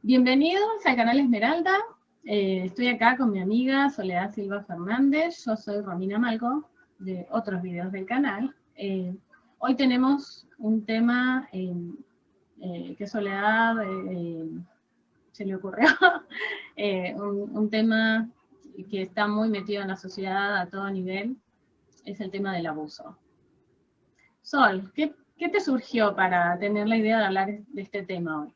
Bienvenidos al canal Esmeralda. Estoy acá con mi amiga Soledad Silva Fernández. Yo soy Romina Malgo, de otros videos del canal. Hoy tenemos un tema que Soledad se le ocurrió, un tema que está muy metido en la sociedad a todo nivel, es el tema del abuso. Sol, ¿qué te surgió para tener la idea de hablar de este tema hoy?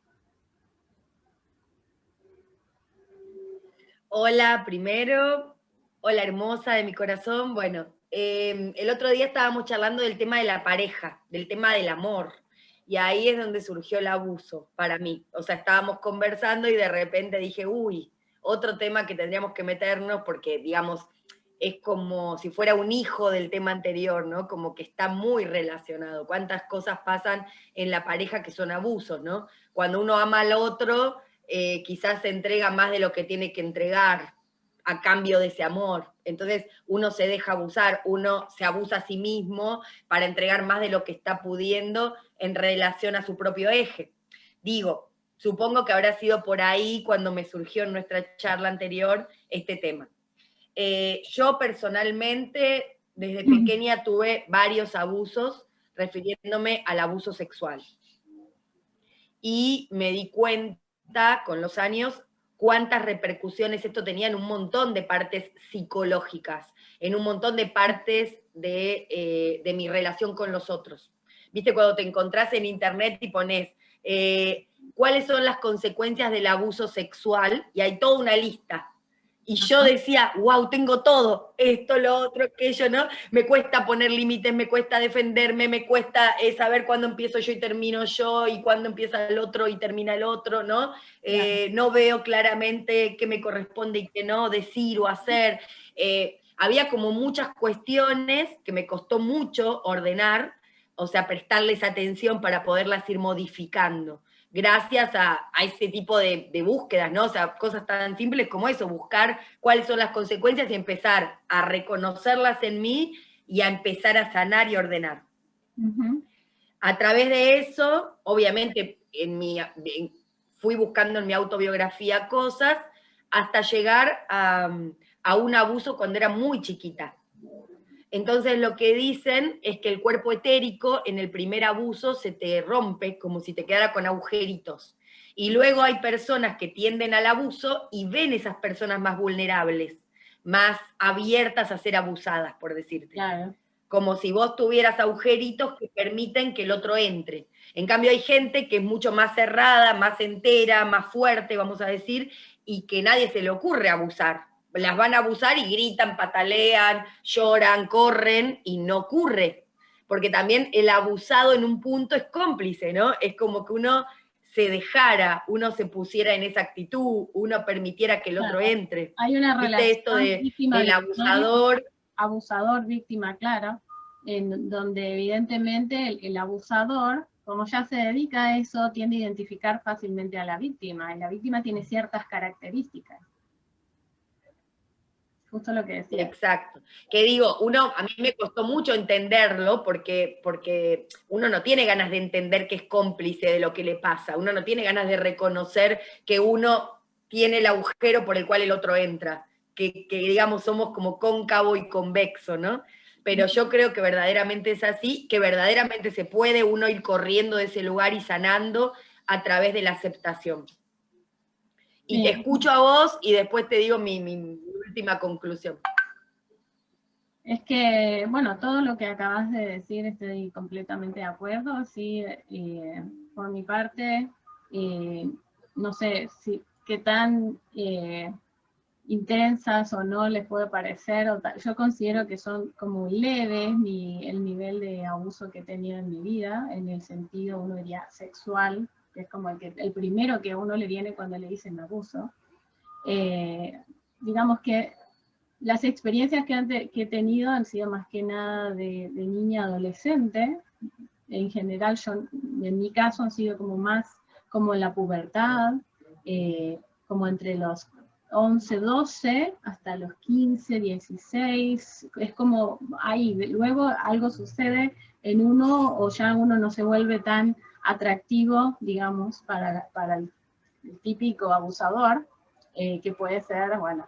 Hola, primero, hola hermosa de mi corazón. Bueno, el otro día estábamos charlando del tema de la pareja, del tema del amor, y ahí es donde surgió el abuso para mí. O sea, estábamos conversando y de repente dije, uy, otro tema que tendríamos que meternos porque, digamos, es como si fuera un hijo del tema anterior, ¿no? Como que está muy relacionado. ¿Cuántas cosas pasan en la pareja que son abusos, ¿no? Cuando uno ama al otro, quizás se entrega más de lo que tiene que entregar a cambio de ese amor. Entonces uno se deja abusar, uno se abusa a sí mismo para entregar más de lo que está pudiendo en relación a su propio eje. Digo, supongo que habrá sido por ahí cuando me surgió en nuestra charla anterior este tema. Yo personalmente, desde pequeña tuve varios abusos, refiriéndome al abuso sexual. Y me di cuenta con los años cuántas repercusiones esto tenía en un montón de partes psicológicas, en un montón de partes de mi relación con los otros. ¿Viste cuando te encontrás en internet y pones cuáles son las consecuencias del abuso sexual? Y hay toda una lista. Y yo decía, wow, tengo todo, esto, lo otro, aquello, ¿no? Me cuesta poner límites, me cuesta defenderme, me cuesta saber cuándo empiezo yo y termino yo, y cuándo empieza el otro y termina el otro, ¿no? No veo claramente qué me corresponde y qué no, decir o hacer. Había como muchas cuestiones que me costó mucho ordenar, o sea, prestarles atención para poderlas ir modificando gracias a ese tipo de búsquedas, ¿no? O sea, cosas tan simples como eso, buscar cuáles son las consecuencias y empezar a reconocerlas en mí y a empezar a sanar y ordenar. A través de eso, obviamente, fui buscando en mi autobiografía cosas hasta llegar a un abuso cuando era muy chiquita. Entonces lo que dicen es que el cuerpo etérico en el primer abuso se te rompe como si te quedara con agujeritos. Y luego hay personas que tienden al abuso y ven esas personas más vulnerables, más abiertas a ser abusadas, por decirte. Claro. Como si vos tuvieras agujeritos que permiten que el otro entre. En cambio hay gente que es mucho más cerrada, más entera, más fuerte, vamos a decir, y que nadie se le ocurre abusar. Las van a abusar y gritan, patalean, lloran, corren, y no ocurre. Porque también el abusado en un punto es cómplice, ¿no? Es como que uno se dejara, uno se pusiera en esa actitud, uno permitiera que el otro entre. Hay una relación esto del abusador. Abusador, víctima, claro, en donde evidentemente el abusador, como ya se dedica a eso, tiende a identificar fácilmente a la víctima, y la víctima tiene ciertas características. Justo lo que decía. Exacto. Que digo, a mí me costó mucho entenderlo porque uno no tiene ganas de entender que es cómplice de lo que le pasa, uno no tiene ganas de reconocer que uno tiene el agujero por el cual el otro entra, que digamos somos como cóncavo y convexo, ¿no? Pero yo creo que verdaderamente es así, que verdaderamente se puede uno ir corriendo de ese lugar y sanando a través de la aceptación. Y te escucho a vos y después te digo mi última conclusión. Es que, bueno, todo lo que acabas de decir estoy completamente de acuerdo, sí, por mi parte, no sé qué tan intensas o no les puede parecer, yo considero que son como leves el nivel de abuso que he tenido en mi vida, en el sentido, uno diría, sexual, que es como el primero que a uno le viene cuando le dicen abuso. Digamos que las experiencias que he tenido han sido más que nada de niña adolescente. En general, en mi caso, han sido como más como en la pubertad, como entre los 11, 12, hasta los 15, 16, es como ahí, luego algo sucede en uno, o ya uno no se vuelve tan atractivo, digamos, para el típico abusador, que puede ser, bueno,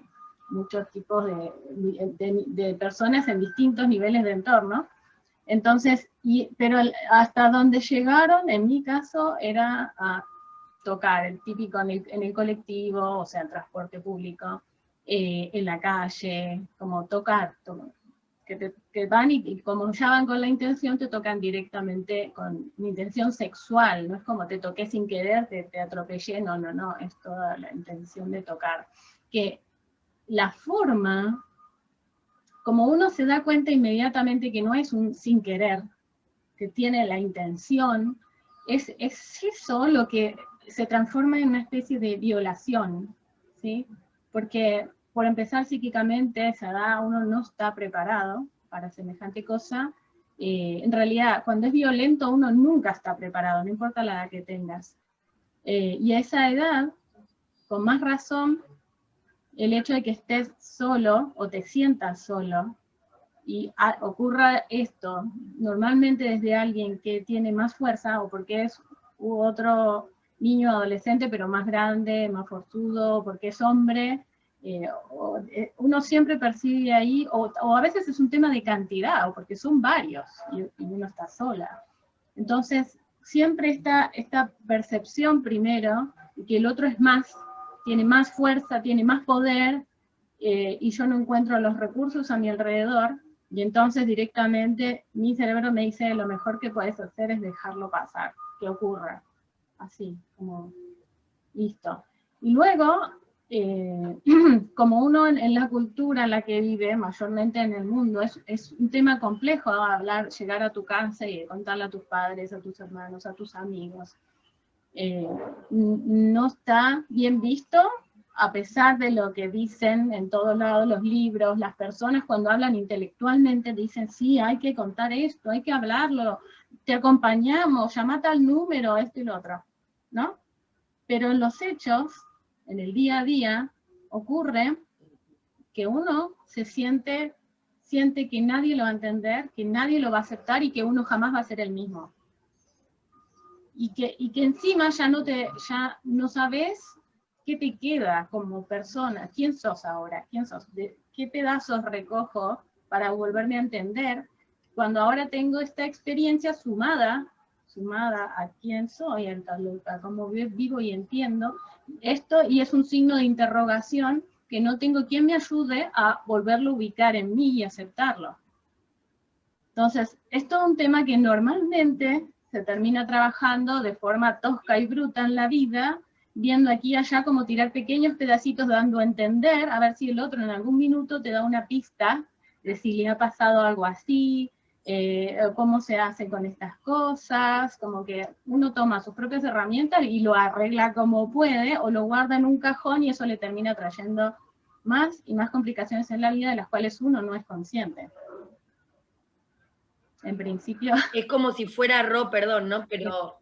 muchos tipos de personas en distintos niveles de entorno. Entonces, pero hasta donde llegaron, en mi caso, era a tocar, el típico en el colectivo, o sea, en transporte público, en la calle, como tocar, que van y como ya van con la intención, te tocan directamente con una intención sexual, no es como te toqué sin querer, te atropellé, no, no, no, es toda la intención de tocar. Que la forma, como uno se da cuenta inmediatamente que no es un sin querer, que tiene la intención, es eso lo que se transforma en una especie de violación, ¿sí? Porque, por empezar, psíquicamente, a esa edad uno no está preparado para semejante cosa. En realidad, cuando es violento, uno nunca está preparado, no importa la edad que tengas. Y a esa edad, con más razón, el hecho de que estés solo o te sientas solo, y ocurra esto, normalmente desde alguien que tiene más fuerza, o porque es otro niño adolescente, pero más grande, más forzudo, porque es hombre, uno siempre percibe ahí, o a veces es un tema de cantidad, o porque son varios, y uno está sola. Entonces, siempre está esta percepción primero, de que el otro es más, tiene más fuerza, tiene más poder, y yo no encuentro los recursos a mi alrededor, y entonces directamente mi cerebro me dice, lo mejor que puedes hacer es dejarlo pasar, que ocurra, así, como, listo. Y luego, como uno en la cultura en la que vive, mayormente en el mundo, es un tema complejo, ¿no? Hablar, llegar a tu casa y contarle a tus padres, a tus hermanos, a tus amigos. No está bien visto, a pesar de lo que dicen en todos lados los libros, las personas cuando hablan intelectualmente dicen, sí, hay que contar esto, hay que hablarlo, te acompañamos, llama tal número, esto y lo otro, ¿no? Pero en los hechos, en el día a día, ocurre que uno se siente que nadie lo va a entender, que nadie lo va a aceptar y que uno jamás va a ser el mismo. Y que encima ya no sabes qué te queda como persona, quién sos ahora, quién sos, qué pedazos recojo para volverme a entender, cuando ahora tengo esta experiencia sumada a quién soy, a cómo vivo y entiendo esto, y es un signo de interrogación que no tengo quien me ayude a volverlo a ubicar en mí y aceptarlo. Entonces, es todo un tema que normalmente se termina trabajando de forma tosca y bruta en la vida, viendo aquí y allá como tirar pequeños pedacitos dando a entender, a ver si el otro en algún minuto te da una pista de si le ha pasado algo así, cómo se hace con estas cosas, como que uno toma sus propias herramientas y lo arregla como puede, o lo guarda en un cajón y eso le termina trayendo más y más complicaciones en la vida de las cuales uno no es consciente. En principio. Es como si fuera perdón, ¿no? Pero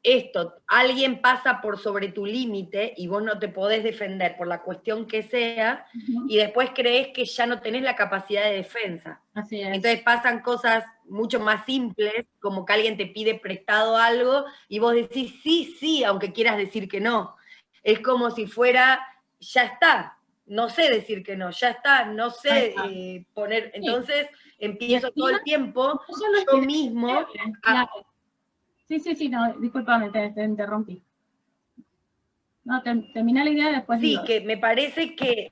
esto, alguien pasa por sobre tu límite y vos no te podés defender por la cuestión que sea, y después crees que ya no tenés la capacidad de defensa. Así es. Entonces pasan cosas mucho más simples, como que alguien te pide prestado algo y vos decís sí, sí, aunque quieras decir que no. Es como si fuera, ya está, no sé decir que no, ya está, no sé poner, entonces empiezo todo el tiempo, yo mismo... Sí, no, discúlpame, te interrumpí. No, termina la idea y después sí, digo. que me parece que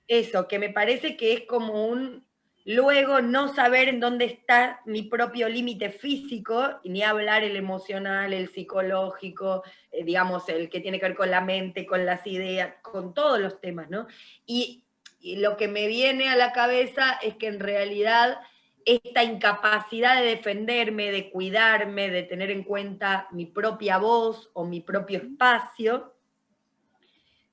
eso, que me parece que es como un luego no saber en dónde está mi propio límite físico, y ni hablar el emocional, el psicológico, digamos, el que tiene que ver con la mente, con las ideas, con todos los temas, ¿no? Y lo que me viene a la cabeza es que en realidad esta incapacidad de defenderme, de cuidarme, de tener en cuenta mi propia voz o mi propio espacio,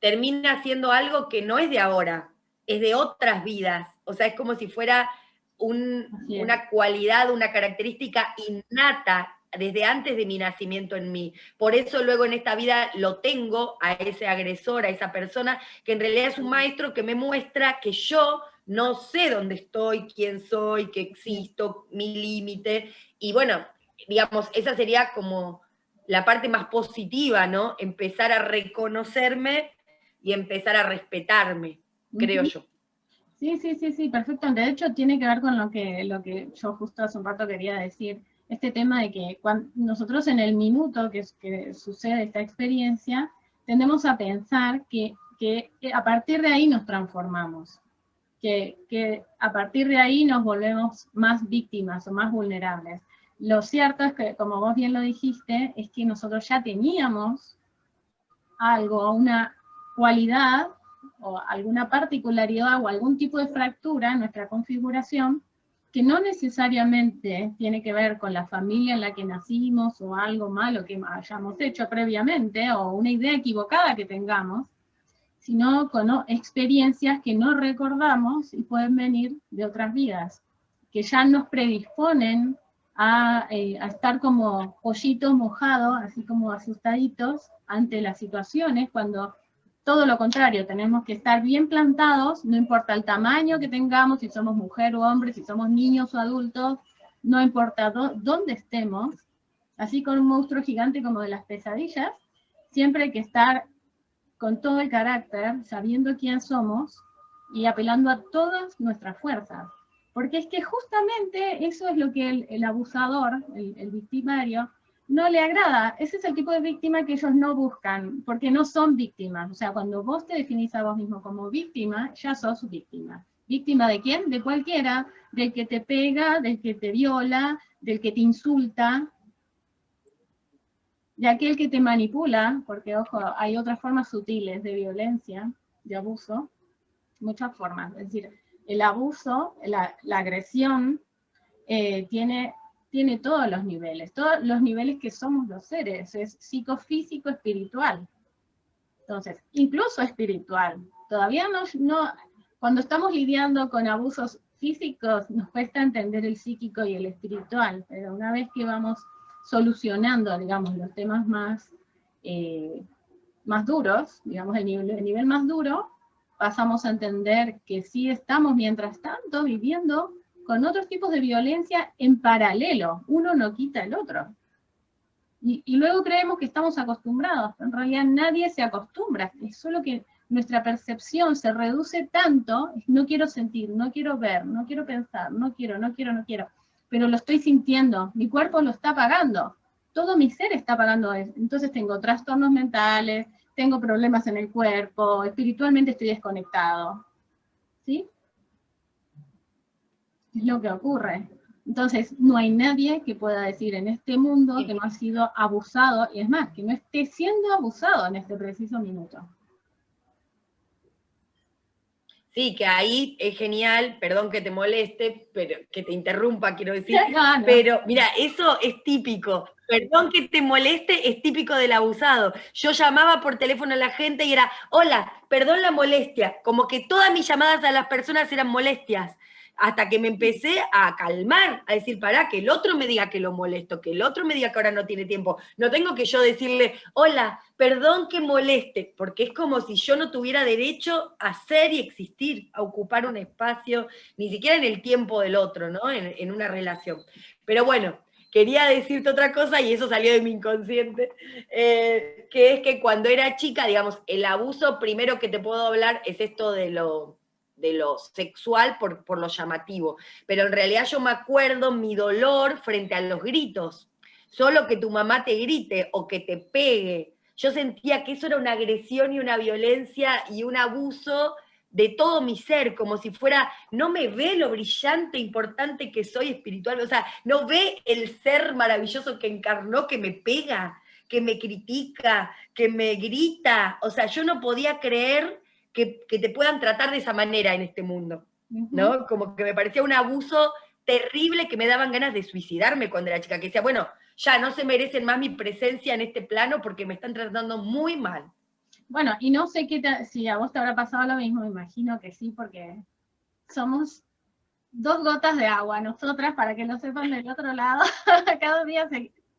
termina siendo algo que no es de ahora, es de otras vidas. O sea, es como si fuera una cualidad, una característica innata desde antes de mi nacimiento en mí. Por eso luego en esta vida lo tengo a ese agresor, a esa persona, que en realidad es un maestro que me muestra que yo no sé dónde estoy, quién soy, que existo, mi límite. Y bueno, digamos, esa sería como la parte más positiva, ¿no? Empezar a reconocerme y empezar a respetarme, creo yo. Sí, perfecto. De hecho, tiene que ver con lo que yo justo hace un rato quería decir, este tema de que cuando nosotros en el minuto que sucede esta experiencia, tendemos a pensar que a partir de ahí nos transformamos, que a partir de ahí nos volvemos más víctimas o más vulnerables. Lo cierto es que, como vos bien lo dijiste, es que nosotros ya teníamos algo, una cualidad o alguna particularidad o algún tipo de fractura en nuestra configuración que no necesariamente tiene que ver con la familia en la que nacimos o algo malo que hayamos hecho previamente o una idea equivocada que tengamos, sino con experiencias que no recordamos y pueden venir de otras vidas, que ya nos predisponen a estar como pollitos mojados, así como asustaditos ante las situaciones, cuando todo lo contrario, tenemos que estar bien plantados, no importa el tamaño que tengamos, si somos mujer o hombre, si somos niños o adultos, no importa dónde estemos, así con un monstruo gigante como de las pesadillas, siempre hay que estar con todo el carácter, sabiendo quién somos y apelando a todas nuestras fuerzas. Porque es que justamente eso es lo que el abusador, el victimario, no le agrada. Ese es el tipo de víctima que ellos no buscan, porque no son víctimas. O sea, cuando vos te definís a vos mismo como víctima, ya sos víctima. ¿Víctima de quién? De cualquiera, del que te pega, del que te viola, del que te insulta, de aquel que te manipula, porque ojo, hay otras formas sutiles de violencia, de abuso, muchas formas. Es decir, el abuso, la agresión, tiene todos los niveles que somos los seres, es psicofísico, espiritual. Entonces, incluso espiritual. Todavía no, cuando estamos lidiando con abusos físicos, nos cuesta entender el psíquico y el espiritual, pero una vez que vamos solucionando, digamos, los temas más duros, digamos, el nivel más duro, pasamos a entender que sí estamos, mientras tanto, viviendo con otros tipos de violencia en paralelo. Uno no quita el otro. Y luego creemos que estamos acostumbrados. En realidad nadie se acostumbra. Es solo que nuestra percepción se reduce tanto, no quiero sentir, no quiero ver, no quiero pensar, no quiero. Pero lo estoy sintiendo, mi cuerpo lo está pagando. Todo mi ser está pagando eso. Entonces tengo trastornos mentales, tengo problemas en el cuerpo, espiritualmente estoy desconectado. ¿Sí? Es lo que ocurre. Entonces, no hay nadie que pueda decir en este mundo que no ha sido abusado, y es más, que no esté siendo abusado en este preciso minuto. Sí, que ahí es genial, perdón que te moleste, pero que te interrumpa, quiero decir, No. Pero mira, eso es típico. Perdón que te moleste, es típico del abusado. Yo llamaba por teléfono a la gente y era, hola, perdón la molestia, como que todas mis llamadas a las personas eran molestias. Hasta que me empecé a calmar, a decir, pará, que el otro me diga que lo molesto, que el otro me diga que ahora no tiene tiempo. No tengo que yo decirle, hola, perdón que moleste, porque es como si yo no tuviera derecho a ser y existir, a ocupar un espacio, ni siquiera en el tiempo del otro, ¿no? En una relación. Pero bueno, quería decirte otra cosa y eso salió de mi inconsciente, que es que cuando era chica, digamos, el abuso primero que te puedo hablar es esto de lo sexual por lo llamativo, pero en realidad yo me acuerdo mi dolor frente a los gritos, solo que tu mamá te grite o que te pegue, yo sentía que eso era una agresión y una violencia y un abuso de todo mi ser, como si fuera, no me ve lo brillante, importante que soy espiritual, o sea, no ve el ser maravilloso que encarnó, que me pega, que me critica, que me grita, o sea, yo no podía creer que te puedan tratar de esa manera en este mundo, ¿no? Como que me parecía un abuso terrible que me daban ganas de suicidarme cuando era chica, que decía, bueno, ya no se merecen más mi presencia en este plano porque me están tratando muy mal. Bueno, y no sé si a vos te habrá pasado lo mismo, me imagino que sí, porque somos 2 gotas de agua, nosotras, para que lo sepan del otro lado, cada día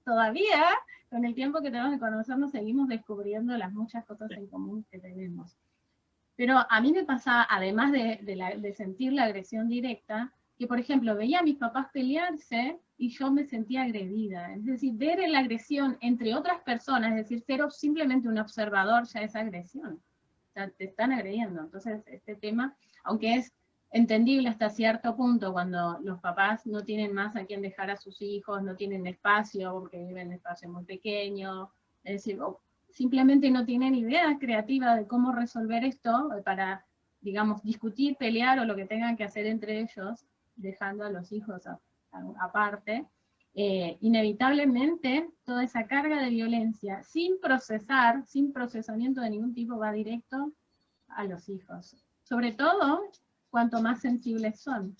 todavía, con el tiempo que tenemos de conocernos, seguimos descubriendo las muchas cosas en común que tenemos. Pero a mí me pasaba, además de sentir la agresión directa, que por ejemplo veía a mis papás pelearse y yo me sentía agredida. Es decir, ver la agresión entre otras personas, es decir, ser simplemente un observador ya es agresión. O sea, te están agrediendo. Entonces, este tema, aunque es entendible hasta cierto punto cuando los papás no tienen más a quién dejar a sus hijos, no tienen espacio, porque viven en espacio muy pequeño, es decir, simplemente no tienen idea creativa de cómo resolver esto para, digamos, discutir, pelear o lo que tengan que hacer entre ellos, dejando a los hijos aparte, inevitablemente toda esa carga de violencia, sin procesar, sin procesamiento de ningún tipo, va directo a los hijos. Sobre todo, cuanto más sensibles son.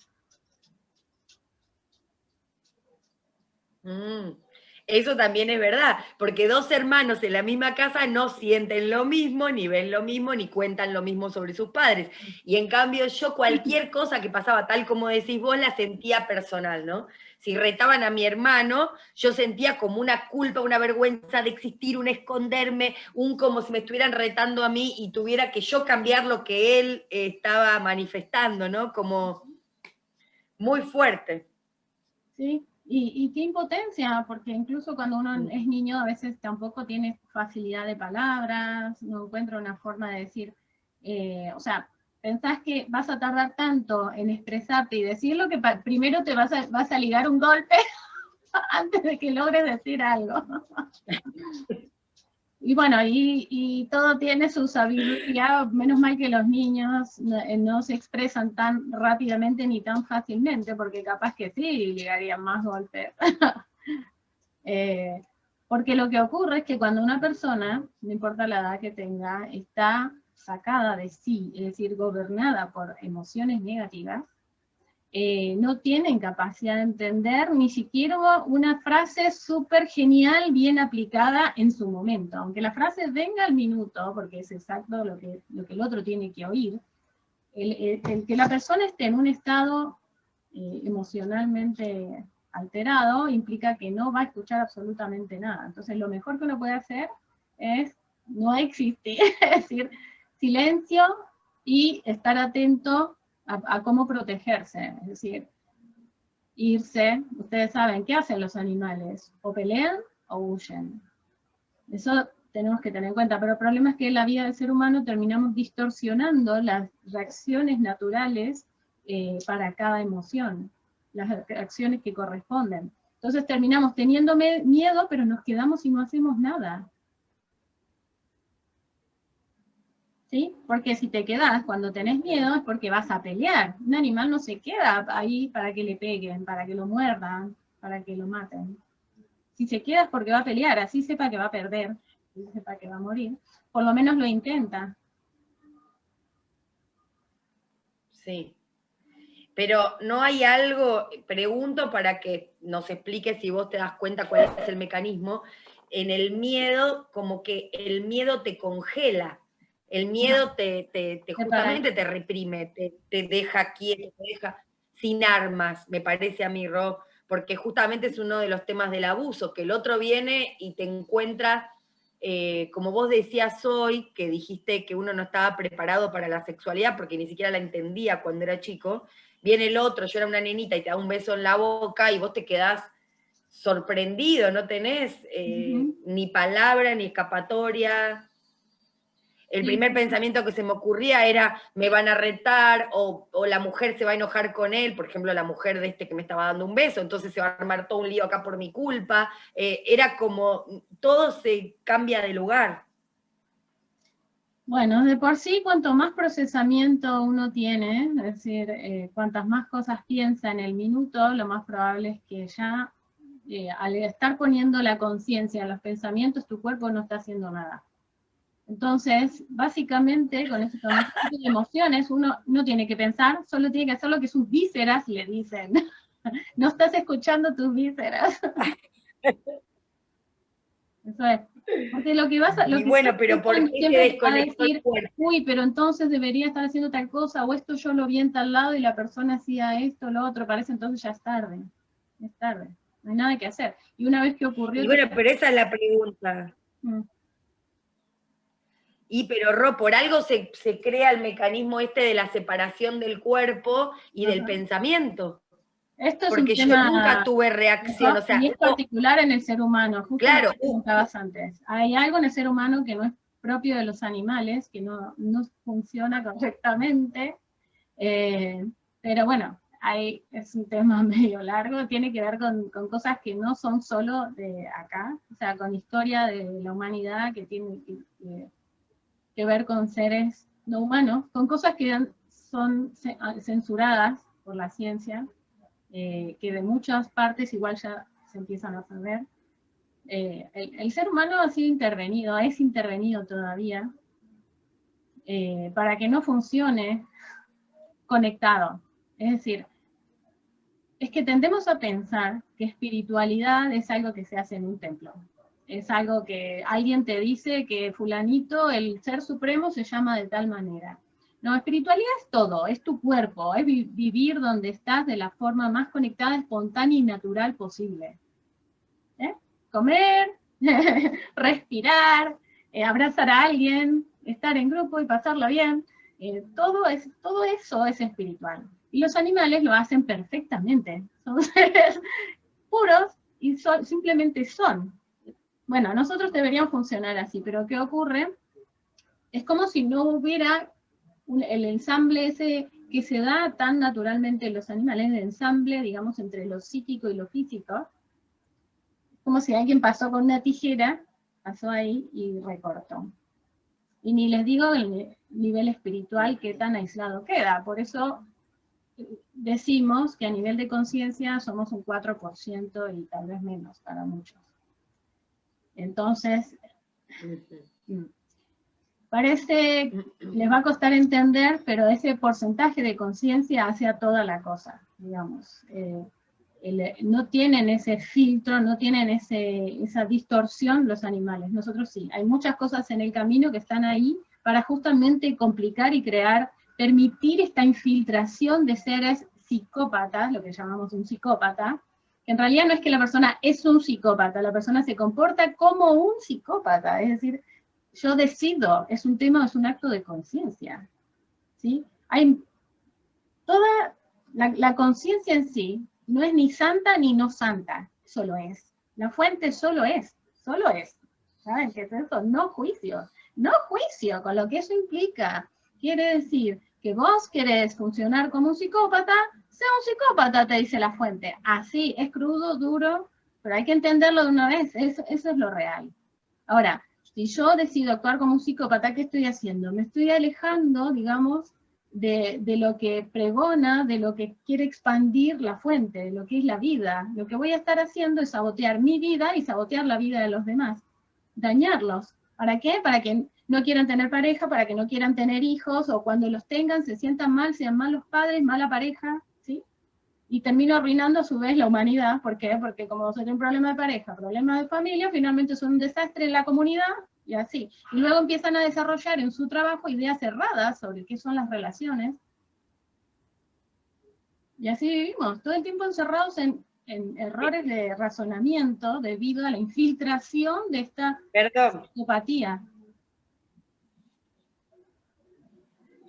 Eso también es verdad, porque dos hermanos en la misma casa no sienten lo mismo, ni ven lo mismo, ni cuentan lo mismo sobre sus padres. Y en cambio yo cualquier cosa que pasaba, tal como decís vos, la sentía personal, ¿no? Si retaban a mi hermano, yo sentía como una culpa, una vergüenza de existir, un esconderme, un como si me estuvieran retando a mí y tuviera que yo cambiar lo que él estaba manifestando, ¿no? Como muy fuerte. Sí. Y qué impotencia, porque incluso cuando uno es niño a veces tampoco tiene facilidad de palabras, no encuentra una forma de decir, o sea, pensás que vas a tardar tanto en expresarte y decirlo que primero te vas a ligar un golpe antes de que logres decir algo. Y bueno, y todo tiene su sabiduría, menos mal que los niños no se expresan tan rápidamente ni tan fácilmente, porque capaz que sí llegarían más golpes. Porque lo que ocurre es que cuando una persona, no importa la edad que tenga, está sacada de sí, es decir, gobernada por emociones negativas, no tienen capacidad de entender ni siquiera una frase súper genial, bien aplicada en su momento. Aunque la frase venga al minuto, porque es exacto lo que el otro tiene que oír, el que la persona esté en un estado emocionalmente alterado implica que no va a escuchar absolutamente nada. Entonces lo mejor que uno puede hacer es no existir, es decir, silencio y estar atento a cómo protegerse, es decir, irse. Ustedes saben, ¿qué hacen los animales? O pelean o huyen. Eso tenemos que tener en cuenta, pero el problema es que en la vida del ser humano terminamos distorsionando las reacciones naturales para cada emoción, las reacciones que corresponden. Entonces terminamos teniendo miedo, pero nos quedamos y no hacemos nada. ¿Sí? Porque si te quedas cuando tenés miedo es porque vas a pelear. Un animal no se queda ahí para que le peguen, para que lo muerdan, para que lo maten. Si se queda es porque va a pelear, así sepa que va a perder, así sepa que va a morir. Por lo menos lo intenta. Sí. Pero no hay algo, pregunto para que nos expliques si vos te das cuenta cuál es el mecanismo, en el miedo, como que el miedo te congela, el miedo justamente te reprime, te deja quieto, te deja sin armas, me parece a mí, Ro, porque justamente es uno de los temas del abuso, que el otro viene y te encuentra, como vos decías hoy, que dijiste que uno no estaba preparado para la sexualidad porque ni siquiera la entendía cuando era chico, viene el otro, yo era una nenita y te da un beso en la boca y vos te quedás sorprendido, no tenés ni palabra, ni escapatoria. El primer pensamiento que se me ocurría era, me van a retar, o la mujer se va a enojar con él, por ejemplo, la mujer de este que me estaba dando un beso, entonces se va a armar todo un lío acá por mi culpa. Era como, todo se cambia de lugar. Bueno, de por sí, cuanto más procesamiento uno tiene, es decir, cuantas más cosas piensa en el minuto, lo más probable es que ya, al estar poniendo la conciencia en los pensamientos, tu cuerpo no está haciendo nada. Entonces, básicamente, con este tipo de emociones, uno no tiene que pensar, solo tiene que hacer lo que sus vísceras le dicen. No estás escuchando tus vísceras. Eso es. Porque lo que vas a... Y bueno, pero ¿por qué se desconectó el cuerpo? Uy, pero entonces debería estar haciendo tal cosa, o esto yo lo vi en tal lado y la persona hacía esto, lo otro, parece entonces ya es tarde. Es tarde. No hay nada que hacer. Y una vez que ocurrió... Y bueno, pero esa es la pregunta. Y pero Ro, por algo se crea el mecanismo este de la separación del cuerpo y del pensamiento. Esto es un Porque yo tema nunca tuve reacción, o sea, y es particular en el ser humano, justo lo claro, que preguntabas antes. Hay algo en el ser humano que no es propio de los animales, que no funciona correctamente, pero bueno, es un tema medio largo, tiene que ver con cosas que no son solo de acá, o sea, con historia de la humanidad que tiene que ver con seres no humanos, con cosas que son censuradas por la ciencia, que de muchas partes igual ya se empiezan a saber. El ser humano ha sido intervenido, es intervenido todavía, para que no funcione conectado. Es decir, es que tendemos a pensar que espiritualidad es algo que se hace en un templo. Es algo que alguien te dice que fulanito, el ser supremo, se llama de tal manera. No, espiritualidad es todo, es tu cuerpo, es vivir donde estás de la forma más conectada, espontánea y natural posible. Comer, respirar, abrazar a alguien, estar en grupo y pasarlo bien. Todo eso es espiritual. Y los animales lo hacen perfectamente. Son seres puros y simplemente son. Bueno, nosotros deberíamos funcionar así, pero ¿qué ocurre? Es como si no hubiera el ensamble ese que se da tan naturalmente en los animales, el ensamble, digamos, entre lo psíquico y lo físico, como si alguien pasó con una tijera, pasó ahí y recortó. Y ni les digo el nivel espiritual qué tan aislado queda, por eso decimos que a nivel de conciencia somos un 4% y tal vez menos para muchos. Entonces, parece, les va a costar entender, pero ese porcentaje de conciencia hace a toda la cosa, digamos. No tienen ese filtro, no tienen esa distorsión los animales, nosotros sí. Hay muchas cosas en el camino que están ahí para justamente complicar y crear, permitir esta infiltración de seres psicópatas, lo que llamamos un psicópata, que en realidad no es que la persona es un psicópata, la persona se comporta como un psicópata, es decir, yo decido, es un tema, es un acto de conciencia, ¿sí? Hay toda la conciencia en sí, no es ni santa ni no santa, solo es. La fuente solo es, solo es. ¿Saben qué es eso? No juicio. No juicio, con lo que eso implica. Quiere decir que vos querés funcionar como un psicópata, sea un psicópata, te dice la fuente. Así, es crudo, duro, pero hay que entenderlo de una vez, eso es lo real. Ahora, si yo decido actuar como un psicópata, ¿qué estoy haciendo? Me estoy alejando, digamos, de lo que pregona, de lo que quiere expandir la fuente, de lo que es la vida. Lo que voy a estar haciendo es sabotear mi vida y sabotear la vida de los demás, dañarlos. ¿Para qué? Para que no quieran tener pareja, para que no quieran tener hijos, o cuando los tengan se sientan mal, sean malos padres, mala pareja, ¿sí? Y termino arruinando a su vez la humanidad. ¿Por qué? Porque como se tiene un problema de pareja, problema de familia, finalmente son un desastre en la comunidad, y así. Y luego empiezan a desarrollar en su trabajo ideas cerradas sobre qué son las relaciones. Y así vivimos, todo el tiempo encerrados en errores de razonamiento debido a la infiltración de esta psicopatía.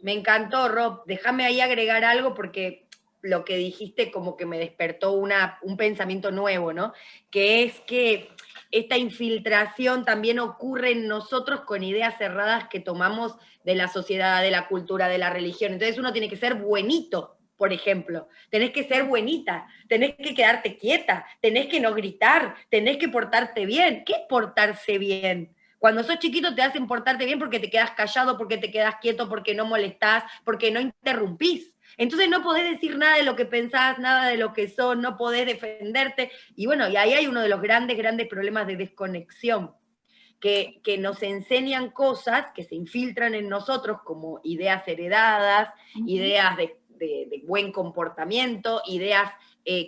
Me encantó, Rob. Déjame ahí agregar algo porque lo que dijiste como que me despertó un pensamiento nuevo, ¿no? Que es que esta infiltración también ocurre en nosotros con ideas cerradas que tomamos de la sociedad, de la cultura, de la religión. Entonces uno tiene que ser buenito, por ejemplo. Tenés que ser buenita, tenés que quedarte quieta, tenés que no gritar, tenés que portarte bien. ¿Qué es portarse bien? Cuando sos chiquito te hacen portarte bien porque te quedas callado, porque te quedas quieto, porque no molestás, porque no interrumpís. Entonces no podés decir nada de lo que pensás, nada de lo que sos, no podés defenderte. Y bueno, y ahí hay uno de los grandes, grandes problemas de desconexión, que nos enseñan cosas que se infiltran en nosotros como ideas heredadas, ideas de buen comportamiento, ideas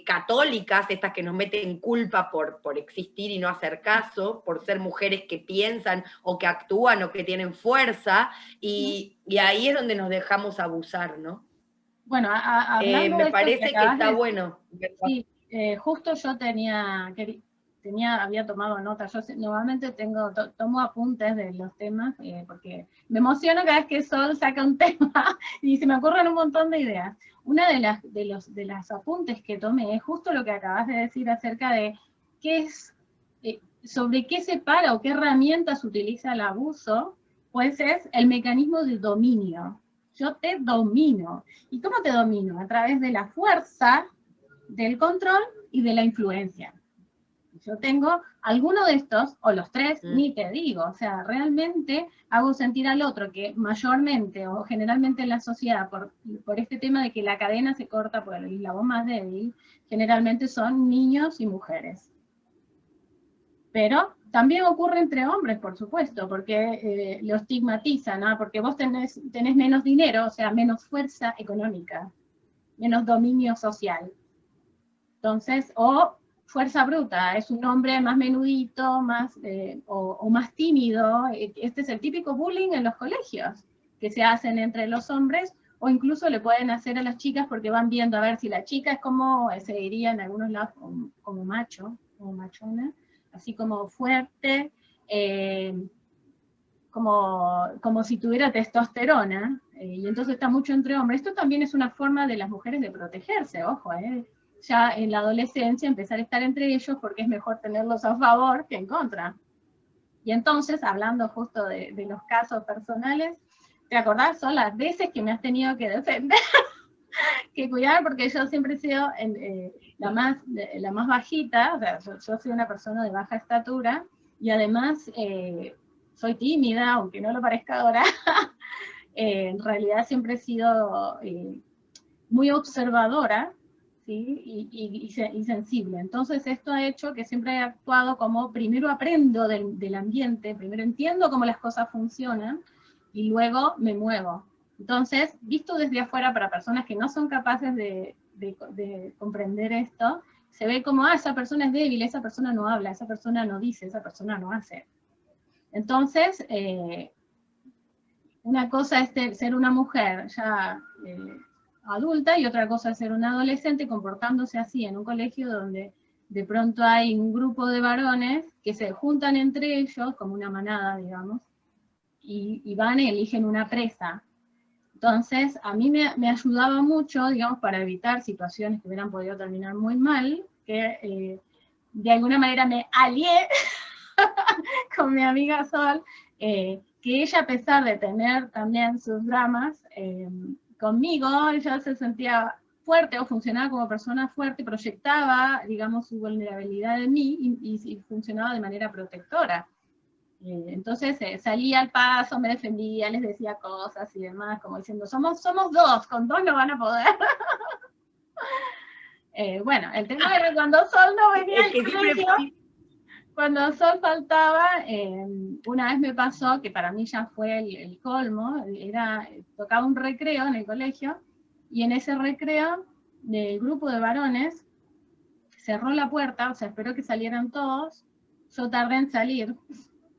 católicas, estas que nos meten culpa por existir y no hacer caso, por ser mujeres que piensan o que actúan o que tienen fuerza, y ahí es donde nos dejamos abusar, ¿no? Bueno, hablando me de esto parece que está bueno. Sí, justo yo había tomado nota. Yo normalmente tomo apuntes de los temas, porque me emociono cada vez que Sol saca un tema, y se me ocurren un montón de ideas. Una de las apuntes que tomé es justo lo que acabas de decir acerca de qué es, sobre qué se para o qué herramientas utiliza el abuso, pues es el mecanismo de dominio. Yo te domino. ¿Y cómo te domino? A través de la fuerza, del control y de la influencia. Yo tengo alguno de estos, o los tres, ni te digo, o sea, realmente hago sentir al otro que mayormente o generalmente en la sociedad, por este tema de que la cadena se corta por el eslabón más débil, generalmente son niños y mujeres. Pero también ocurre entre hombres, por supuesto, porque lo estigmatizan, ¿no? Porque vos tenés menos dinero, o sea, menos fuerza económica, menos dominio social. Entonces, o fuerza bruta, es un hombre más menudito, o más tímido. Este es el típico bullying en los colegios, que se hacen entre los hombres, o incluso le pueden hacer a las chicas porque van viendo a ver si la chica es como, se diría en algunos lados, como macho, como machona, así como fuerte, como si tuviera testosterona, y entonces está mucho entre hombres. Esto también es una forma de las mujeres de protegerse, ojo, ya en la adolescencia empezar a estar entre ellos porque es mejor tenerlos a favor que en contra. Y entonces, hablando justo de los casos personales, ¿te acordás? Son las veces que me has tenido que defender, que cuidar, porque yo siempre he sido la más bajita, o sea, yo soy una persona de baja estatura, y además soy tímida, aunque no lo parezca ahora. En realidad siempre he sido muy observadora, ¿sí? y sensible. Entonces esto ha hecho que siempre he actuado como, primero aprendo del ambiente, primero entiendo cómo las cosas funcionan, y luego me muevo. Entonces, visto desde afuera para personas que no son capaces de comprender esto, se ve como, esa persona es débil, esa persona no habla, esa persona no dice, esa persona no hace. Entonces, una cosa es ser una mujer ya adulta, y otra cosa es ser una adolescente comportándose así en un colegio donde de pronto hay un grupo de varones que se juntan entre ellos, como una manada, digamos, y van y eligen una presa. Entonces, a mí me ayudaba mucho, digamos, para evitar situaciones que hubieran podido terminar muy mal, que de alguna manera me alié con mi amiga Sol, que ella, a pesar de tener también sus dramas, conmigo ella se sentía fuerte, o funcionaba como persona fuerte, proyectaba, digamos, su vulnerabilidad en mí, y funcionaba de manera protectora. Entonces salía al paso, me defendía, les decía cosas y demás, como diciendo, somos dos, con dos no van a poder. Bueno, el tema era cuando Sol no venía al colegio, cuando Sol faltaba, una vez me pasó, que para mí ya fue el colmo, tocaba un recreo en el colegio, y en ese recreo, del grupo de varones, cerró la puerta, o sea, esperó que salieran todos, yo tardé en salir,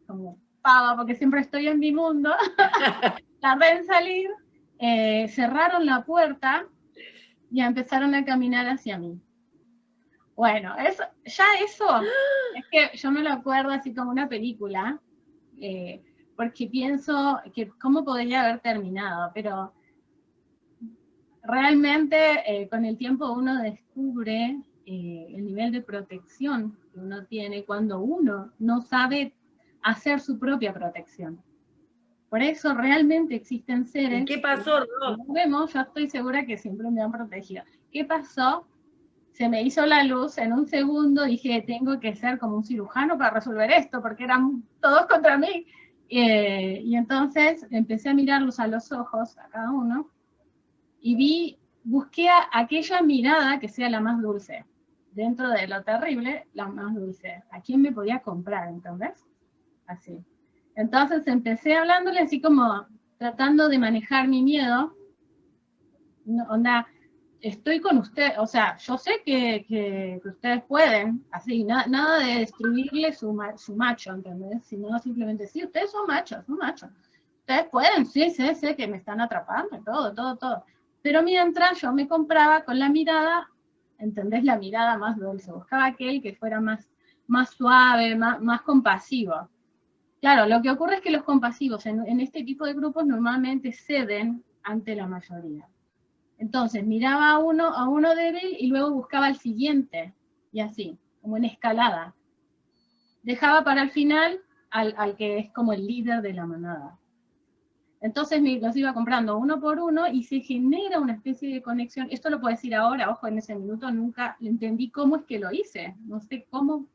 como pava, porque siempre estoy en mi mundo, tardé en salir, cerraron la puerta, y empezaron a caminar hacia mí. Bueno, eso es que yo me lo acuerdo así como una película, porque pienso que cómo podría haber terminado, pero realmente con el tiempo uno descubre el nivel de protección que uno tiene cuando uno no sabe hacer su propia protección. Por eso realmente existen seres. ¿Y qué pasó, Ro? Nos vemos, yo estoy segura que siempre me han protegido. ¿Qué pasó? Se me hizo la luz en un segundo, dije, tengo que ser como un cirujano para resolver esto, porque eran todos contra mí. Y entonces empecé a mirarlos a los ojos, a cada uno, y busqué aquella mirada que sea la más dulce. Dentro de lo terrible, la más dulce. ¿A quién me podía comprar, entonces? Así. Entonces empecé hablándole así como tratando de manejar mi miedo. Onda, estoy con usted, o sea, yo sé que ustedes pueden, así, nada de destruirle su macho, ¿entendés? Sino simplemente, sí, ustedes son machos. Ustedes pueden, sí, sé que me están atrapando, todo. Pero mientras yo me compraba con la mirada, ¿entendés? La mirada más dulce, buscaba aquel que fuera más más suave, más compasivo. Claro, lo que ocurre es que los compasivos en este tipo de grupos normalmente ceden ante la mayoría. Entonces miraba a uno débil y luego buscaba al siguiente, y así, como en escalada. Dejaba para el final al que es como el líder de la manada. Entonces los iba comprando uno por uno y se genera una especie de conexión. Esto lo puedo decir ahora, ojo, en ese minuto nunca entendí cómo es que lo hice. No sé cómo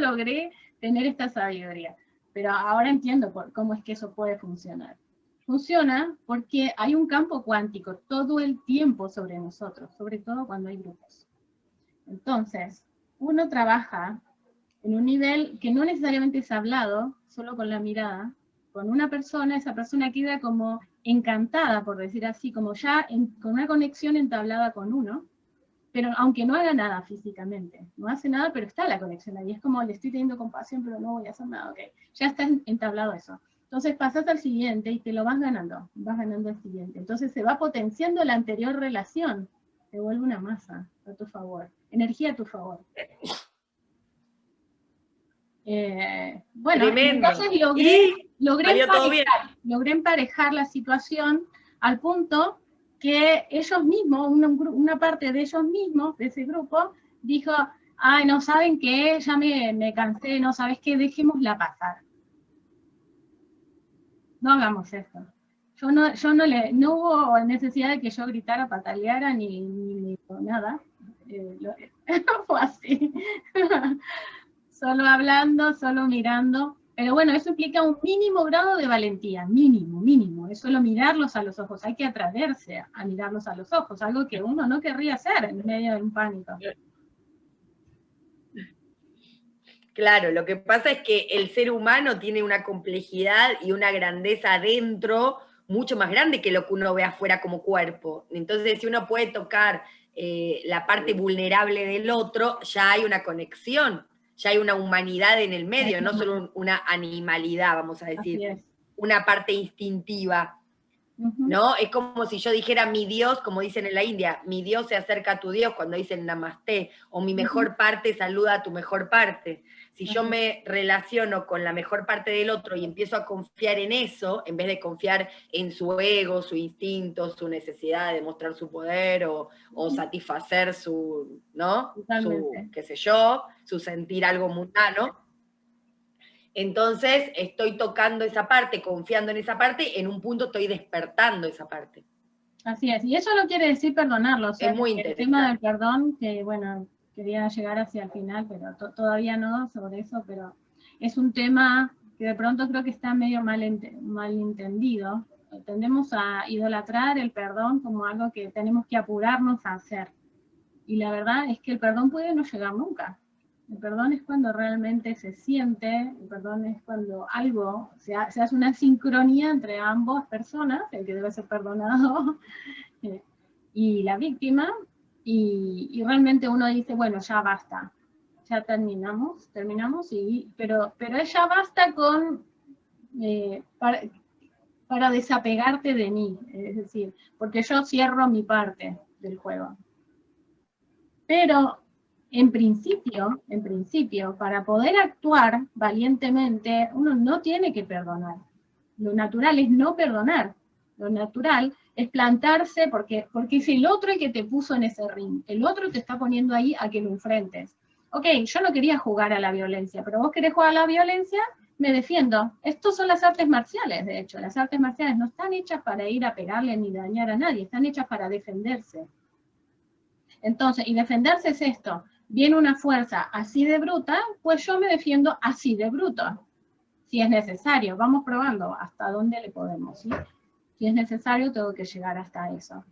logré tener esta sabiduría. Pero ahora entiendo cómo es que eso puede funcionar. Funciona porque hay un campo cuántico todo el tiempo sobre nosotros, sobre todo cuando hay grupos. Entonces, uno trabaja en un nivel que no necesariamente es hablado, solo con la mirada, con una persona, esa persona queda como encantada, por decir así, como ya con una conexión entablada con uno, pero aunque no haga nada físicamente, no hace nada, pero está la conexión ahí, es como le estoy teniendo compasión, pero no voy a hacer nada, ok, ya está entablado eso. Entonces pasas al siguiente y te lo vas ganando al siguiente. Entonces se va potenciando la anterior relación, se vuelve una masa a tu favor, energía a tu favor. Bueno, tremendo. entonces logré emparejar la situación al punto que ellos mismos, una parte de ellos mismos, de ese grupo, dijo, ay, no saben qué, ya me cansé, no sabes qué, dejémosla pasar. No hagamos esto. No hubo necesidad de que yo gritara, pataleara, ni nada. Fue así. Solo hablando, solo mirando. Pero bueno, eso implica un mínimo grado de valentía, mínimo. Es solo mirarlos a los ojos. Hay que atreverse a mirarlos a los ojos, algo que uno no querría hacer en medio de un pánico. Claro, lo que pasa es que el ser humano tiene una complejidad y una grandeza adentro mucho más grande que lo que uno ve afuera como cuerpo. Entonces, si uno puede tocar la parte vulnerable del otro, ya hay una conexión, ya hay una humanidad en el medio, no solo una animalidad, vamos a decir, una parte instintiva. ¿No? Es como si yo dijera mi Dios, como dicen en la India, mi Dios se acerca a tu Dios cuando dicen Namaste, o mi mejor parte saluda a tu mejor parte. Si yo me relaciono con la mejor parte del otro y empiezo a confiar en eso, en vez de confiar en su ego, su instinto, su necesidad de mostrar su poder o satisfacer su, ¿no? Su, qué sé yo, su sentir algo mundano, entonces estoy tocando esa parte, confiando en esa parte, en un punto estoy despertando esa parte. Así es, y eso no quiere decir perdonarlo, o sea, es muy interesante. El tema del perdón, que bueno, quería llegar hacia el final, pero todavía no sobre eso, pero es un tema que de pronto creo que está medio mal entendido. Tendemos a idolatrar el perdón como algo que tenemos que apurarnos a hacer. Y la verdad es que el perdón puede no llegar nunca. El perdón es cuando realmente se siente, el perdón es cuando algo, se hace una sincronía entre ambas personas, el que debe ser perdonado y la víctima, y realmente uno dice, bueno, ya basta, ya terminamos, pero ya basta con, para desapegarte de mí, es decir, porque yo cierro mi parte del juego. Pero en principio, para poder actuar valientemente, uno no tiene que perdonar. Lo natural es no perdonar. Lo natural es plantarse porque es el otro el que te puso en ese ring. El otro te está poniendo ahí a que lo enfrentes. Ok, yo no quería jugar a la violencia, pero vos querés jugar a la violencia, me defiendo. Estos son las artes marciales, de hecho. Las artes marciales no están hechas para ir a pegarle ni dañar a nadie, están hechas para defenderse. Entonces, y defenderse es esto, viene una fuerza así de bruta, pues yo me defiendo así de bruto. Si es necesario, vamos probando hasta dónde le podemos, ¿sí? Si es necesario, tengo que llegar hasta eso.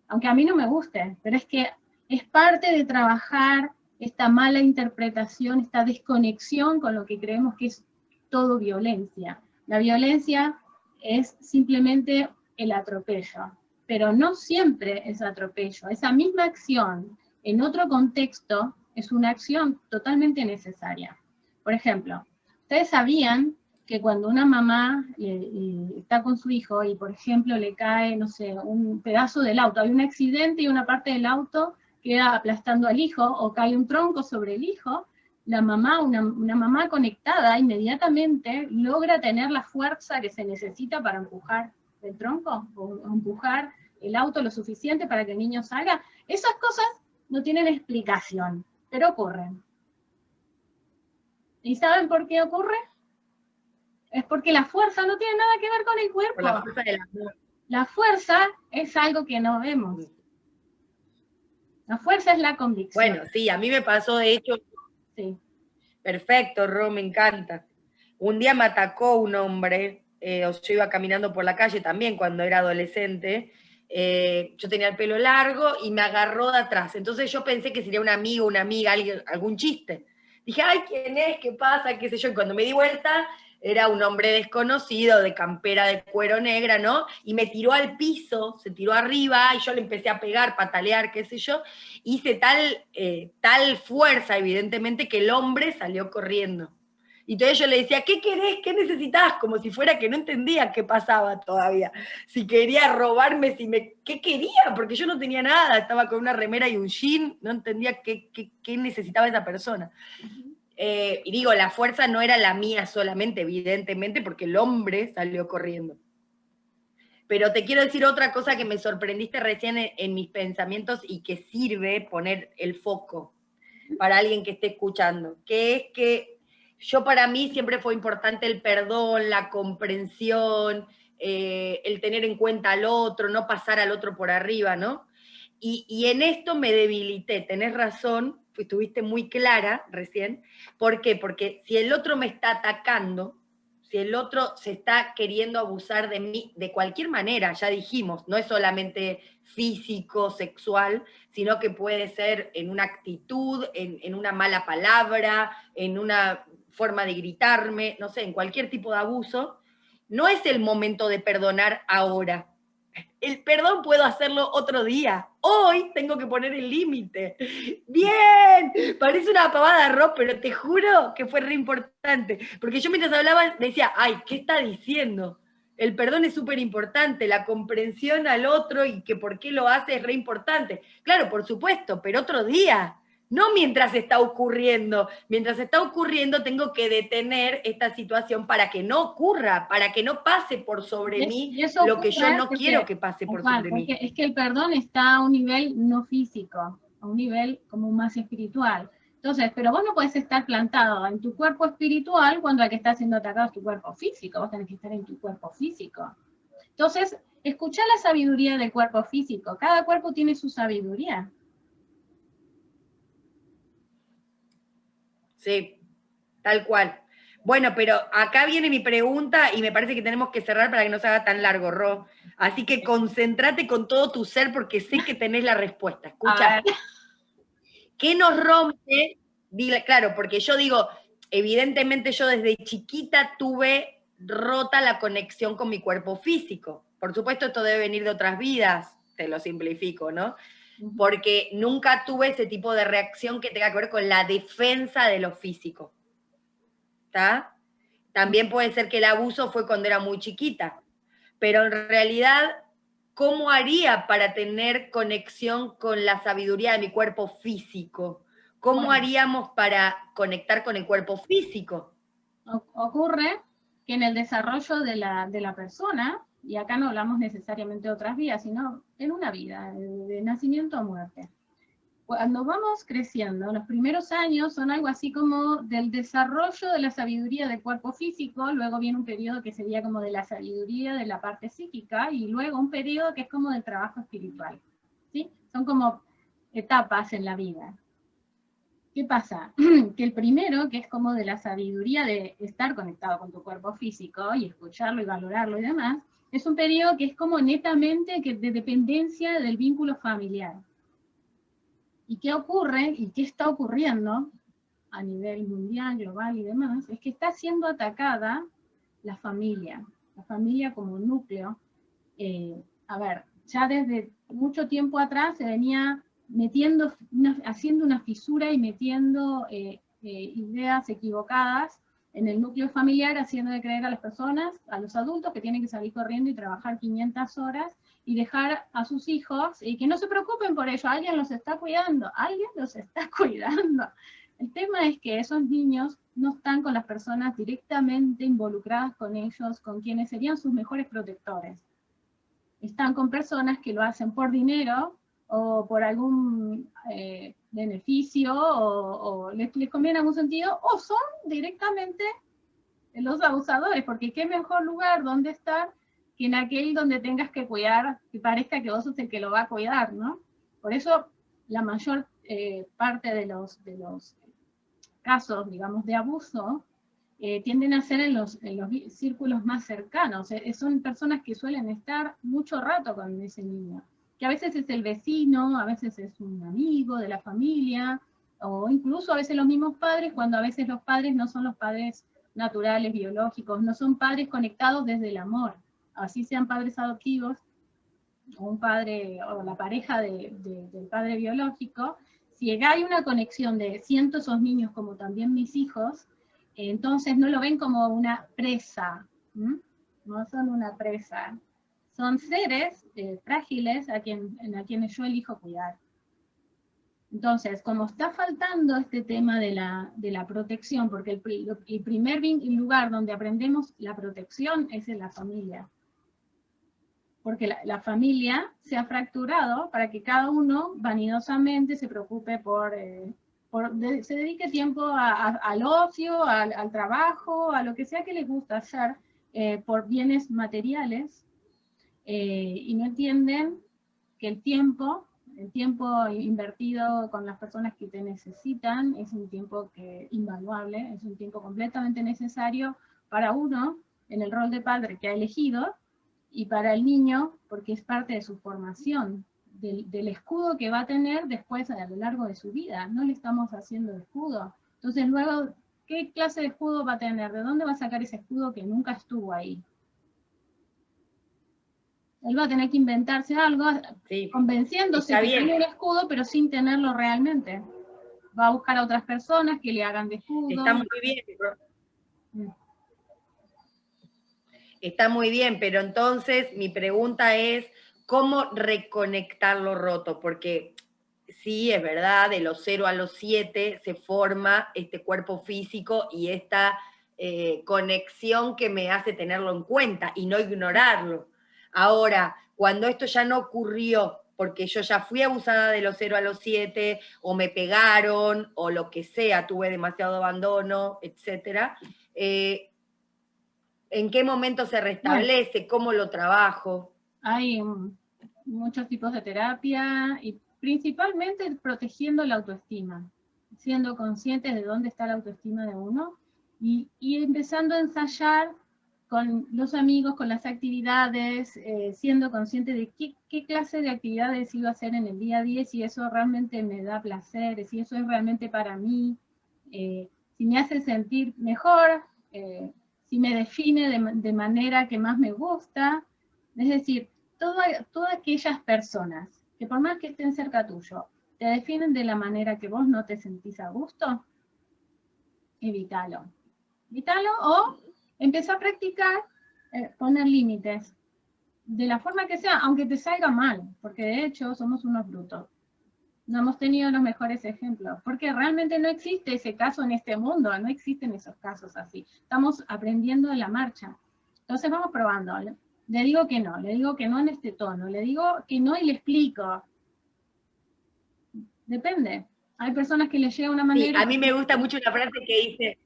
Aunque a mí no me guste, pero es que es parte de trabajar esta mala interpretación, esta desconexión con lo que creemos que es todo violencia. La violencia es simplemente el atropello, pero no siempre es atropello. Esa misma acción, en otro contexto, es una acción totalmente necesaria. Por ejemplo, ustedes sabían que cuando una mamá está con su hijo y, por ejemplo, le cae, no sé, un pedazo del auto, hay un accidente y una parte del auto queda aplastando al hijo, o cae un tronco sobre el hijo, la mamá, una mamá conectada, inmediatamente logra tener la fuerza que se necesita para empujar el tronco, o empujar el auto lo suficiente para que el niño salga. Esas cosas no tienen explicación, pero ocurren. ¿Y saben por qué ocurre? Es porque la fuerza no tiene nada que ver con el cuerpo. Por la fuerza del amor. La fuerza es algo que no vemos. La fuerza es la convicción. Bueno, sí, a mí me pasó, de hecho. Sí. Perfecto, Ro, me encanta. Un día me atacó un hombre, yo iba caminando por la calle también cuando era adolescente, yo tenía el pelo largo y me agarró de atrás. Entonces yo pensé que sería un amigo, una amiga, alguien, algún chiste. Dije, ay, ¿quién es? ¿Qué pasa? ¿Qué sé yo? Y cuando me di vuelta, era un hombre desconocido, de campera de cuero negra, ¿no? Y me tiró al piso, se tiró arriba, y yo le empecé a pegar, patalear, qué sé yo. Hice tal fuerza, evidentemente, que el hombre salió corriendo. Y entonces yo le decía, ¿qué querés? ¿Qué necesitas? Como si fuera que no entendía qué pasaba todavía. Si quería robarme, ¿qué quería? Porque yo no tenía nada, estaba con una remera y un jean, no entendía qué necesitaba esa persona. Y digo, la fuerza no era la mía solamente, evidentemente, porque el hombre salió corriendo. Pero te quiero decir otra cosa que me sorprendiste recién en mis pensamientos y que sirve poner el foco para alguien que esté escuchando, que es que para mí siempre fue importante el perdón, la comprensión, el tener en cuenta al otro, no pasar al otro por arriba, ¿no? Y en esto me debilité, tenés razón, estuviste muy clara recién. ¿Por qué? Porque si el otro me está atacando, si el otro se está queriendo abusar de mí de cualquier manera, ya dijimos, no es solamente físico, sexual, sino que puede ser en una actitud, en una mala palabra, en una forma de gritarme, no sé, en cualquier tipo de abuso, no es el momento de perdonar ahora. El perdón puedo hacerlo otro día. Hoy tengo que poner el límite. Bien, parece una pavada, Rob, pero te juro que fue re importante. Porque yo mientras hablaba decía, ay, ¿qué está diciendo? El perdón es súper importante, la comprensión al otro y que por qué lo hace es re importante. Claro, por supuesto, pero otro día. No mientras está ocurriendo. Mientras está ocurriendo tengo que detener esta situación para que no ocurra, para que no pase por sobre mí lo que yo no quiero que pase por sobre mí. Es que el perdón está a un nivel no físico, a un nivel como más espiritual. Entonces, pero vos no podés estar plantado en tu cuerpo espiritual cuando el que está siendo atacado es tu cuerpo físico, vos tenés que estar en tu cuerpo físico. Entonces, escuchá la sabiduría del cuerpo físico, cada cuerpo tiene su sabiduría. Sí, tal cual. Bueno, pero acá viene mi pregunta y me parece que tenemos que cerrar para que no se haga tan largo, Ro. Así que concéntrate con todo tu ser porque sé que tenés la respuesta. Escucha. ¿Qué nos rompe? Claro, porque yo digo, evidentemente yo desde chiquita tuve rota la conexión con mi cuerpo físico. Por supuesto, esto debe venir de otras vidas, te lo simplifico, ¿no? Porque nunca tuve ese tipo de reacción que tenga que ver con la defensa de lo físico. ¿Está? También puede ser que el abuso fue cuando era muy chiquita, pero en realidad, ¿cómo haría para tener conexión con la sabiduría de mi cuerpo físico? ¿Cómo haríamos para conectar con el cuerpo físico? Ocurre que en el desarrollo de la persona, y acá no hablamos necesariamente de otras vías, sino en una vida, de nacimiento a muerte. Cuando vamos creciendo, los primeros años son algo así como del desarrollo de la sabiduría del cuerpo físico, luego viene un periodo que sería como de la sabiduría de la parte psíquica, y luego un periodo que es como del trabajo espiritual, ¿sí? Son como etapas en la vida. ¿Qué pasa? Que el primero, que es como de la sabiduría de estar conectado con tu cuerpo físico y escucharlo y valorarlo y demás, es un periodo que es como netamente de dependencia del vínculo familiar. ¿Y qué ocurre y qué está ocurriendo a nivel mundial, global y demás? Es que está siendo atacada la familia como núcleo. A ver, ya desde mucho tiempo atrás se venía metiendo, haciendo una fisura y metiendo ideas equivocadas en el núcleo familiar, haciendo de creer a las personas, a los adultos, que tienen que salir corriendo y trabajar 500 horas, y dejar a sus hijos, y que no se preocupen por ello, alguien los está cuidando, alguien los está cuidando. El tema es que esos niños no están con las personas directamente involucradas con ellos, con quienes serían sus mejores protectores. Están con personas que lo hacen por dinero, o por algún beneficio, o les conviene en algún sentido, o son directamente los abusadores, porque qué mejor lugar donde estar que en aquel donde tengas que cuidar, que parezca que vos sos el que lo va a cuidar, ¿no? Por eso la mayor parte de los casos, digamos, de abuso, tienden a ser en los círculos más cercanos. Son personas que suelen estar mucho rato con ese niño, que a veces es el vecino, a veces es un amigo de la familia, o incluso a veces los mismos padres, cuando a veces los padres no son los padres naturales, biológicos, no son padres conectados desde el amor, así sean padres adoptivos, o un padre, o la pareja del padre biológico. Si hay una conexión de siento esos niños como también mis hijos, entonces no lo ven como una presa, ¿m? No son una presa, son seres frágiles a quienes yo elijo cuidar. Entonces, como está faltando este tema de la protección, porque el primer lugar donde aprendemos la protección es en la familia. Porque la familia se ha fracturado para que cada uno vanidosamente se preocupe se dedique tiempo al ocio, al trabajo, a lo que sea que les gusta hacer, por bienes materiales, y no entienden que el tiempo invertido con las personas que te necesitan es un tiempo invaluable, es un tiempo completamente necesario para uno en el rol de padre que ha elegido, y para el niño porque es parte de su formación, del escudo que va a tener después a lo largo de su vida. No le estamos haciendo escudo. Entonces luego, ¿qué clase de escudo va a tener? ¿De dónde va a sacar ese escudo que nunca estuvo ahí? Él va a tener que inventarse algo, sí, convenciéndose que tiene un escudo, pero sin tenerlo realmente. Va a buscar a otras personas que le hagan de escudo. Está muy bien. Está muy bien, pero entonces mi pregunta es, ¿cómo reconectar lo roto? Porque sí, es verdad, de los 0 a los 7 se forma este cuerpo físico y esta conexión que me hace tenerlo en cuenta y no ignorarlo. Ahora, cuando esto ya no ocurrió, porque yo ya fui abusada de los 0 a los 7, o me pegaron, o lo que sea, tuve demasiado abandono, etc., ¿en qué momento se restablece? Bueno, ¿cómo lo trabajo? Hay muchos tipos de terapia, y principalmente protegiendo la autoestima, siendo conscientes de dónde está la autoestima de uno, y empezando a ensayar con los amigos, con las actividades, siendo consciente de qué clase de actividades iba a hacer en el día a día, si eso realmente me da placer, si eso es realmente para mí, si me hace sentir mejor, si me define de manera que más me gusta. Es decir, todas aquellas personas que por más que estén cerca tuyo, te definen de la manera que vos no te sentís a gusto, evítalo. Evítalo, o empezá a practicar, poner límites, de la forma que sea, aunque te salga mal, porque de hecho somos unos brutos. No hemos tenido los mejores ejemplos, porque realmente no existe ese caso en este mundo, no existen esos casos así. Estamos aprendiendo en la marcha. Entonces vamos probando. Le digo que no en este tono, le digo que no y le explico. Depende. Hay personas que les llega una manera... Sí, a mí me gusta mucho una frase que dice,